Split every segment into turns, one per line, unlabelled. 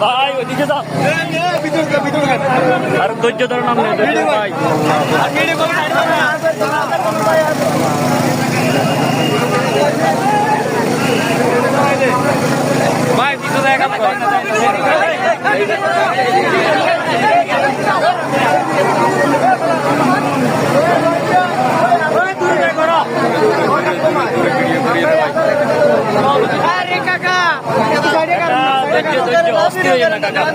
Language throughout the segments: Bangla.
ভাই ওদিকে যাও আর ধৈর্য ধরে নাম নেই ভাই ভাই কিছু দেখা অস্থির না কাকা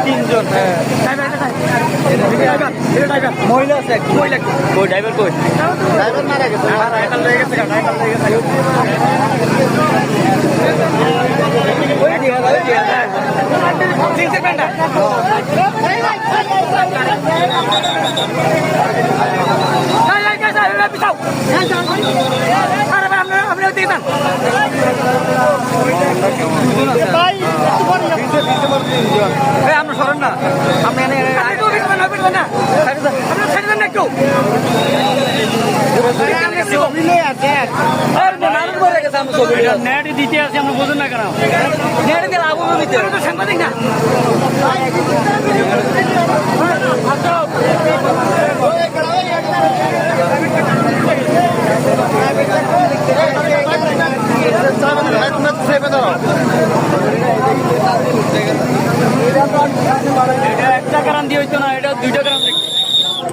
তিনজন মহিলা আছে ড্রাইভার কই ড্রাইভার মারা গেছে আমরা সরেন না আপনি একটু নেট দিতে আছি আমরা বোঝেন না কেন নেট দিয়ে লাভ দিতে সাংবাদিক না